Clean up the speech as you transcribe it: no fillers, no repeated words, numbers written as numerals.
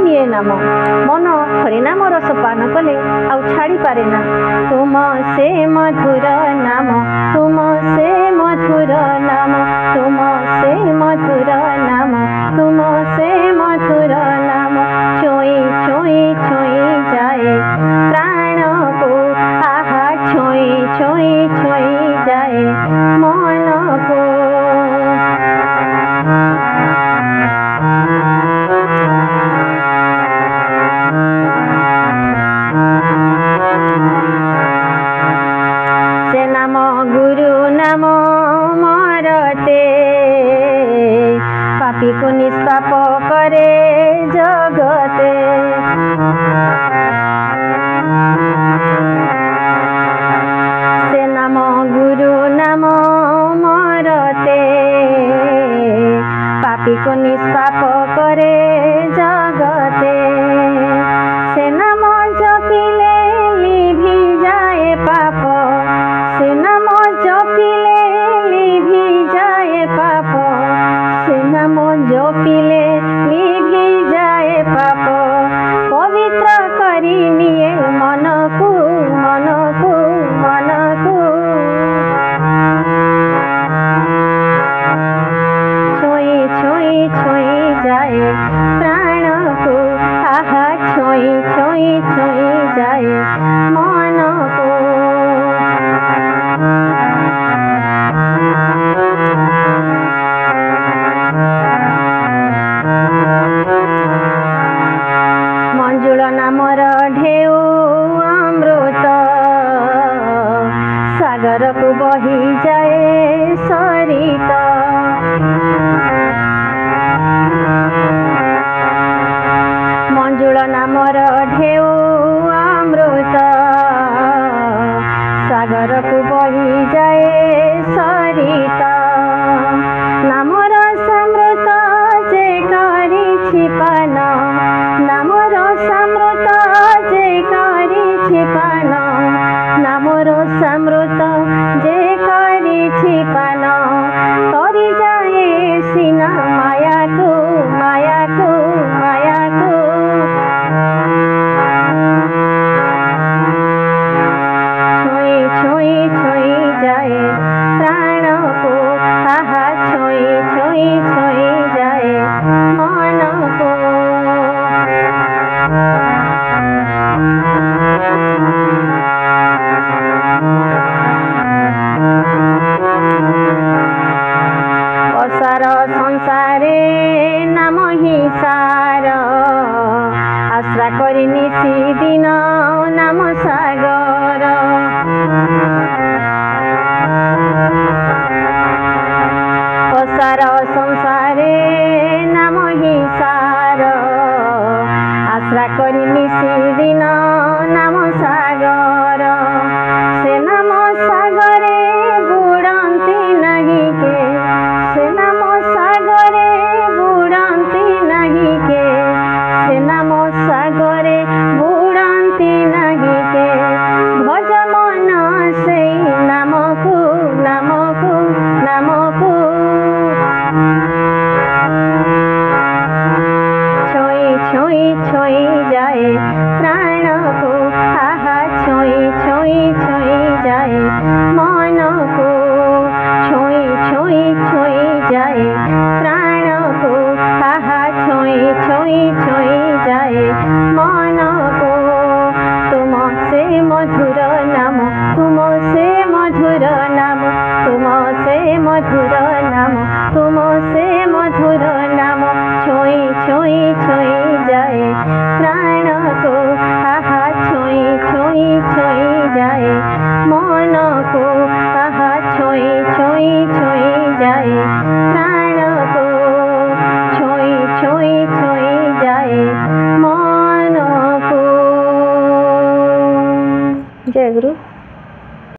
निये नाम मन थरे नाम रस पान कले आउ छाड़ी पारे ना। तुम से मधुर नाम तुम से मधुर नाम तुम से मधुर नाम तुम से मधुर नाम छोई छोई छोई जाए प्राण को आहा छोई छोई छोई जाए मन को। से नाम गुरु नाम मरते पापी को निष्पाप करे जगते। से नाम गुरु नाम मरते पापी को निष्पाप करे जगते। से नाम जपिले लिभि जाए पाप से नाम जपिले लिभि जाए पाप से नाम जपिले लिभि जाए पाप पवित्र करी निये मन को मन को मन को। छोई छोई छोई जाए प्राण को आहा छोई छोई छोई जाए मन को। मंजुल नामर ढेउ अमृत सागर को बही जाए सरित। मंजुल नामर ढेउ अमृत सागर को बही जाए सरित। नामर समृत जे करिछि पान नामर समृत जे करिछि पान नामर समृत जे करिछि पान तरी जाए सिना माया को माया को माया को। छोई छोई छोई जाए प्राण को आहा छोई छोई छोई जाए मन को। असार संसारे नाम ही सार आश्रा करी निशी दिन नाम सागर। असार संसारे नाम ही सार आश्रा करी निशी दिन नाम सागर। से नाम सागरे बुड़ंती नहीं के से नाम सागरे बुड़ंती नहीं के से नाम सागरे बुड़ंती नहीं के। भज मन से नाम को नाम को नाम को। छोई छोई छोई जाए प्राण को आहा छोई छोई छोई जाए मन को। छोई छोई छोई जाए प्राण को आहा छोई छोई छोई जाए मन को। तुम से मधुर नाम तुम से मधुर नाम तुम से मधुर नाम तुम से मधुर नाम छोई छोई छोई जाए प्राण को आहा छोई छोई छोई जाए मन को। आहा छोई छोई छोई जाए प्राण को छोई छोई छोई जाए मन को। जय गुरु।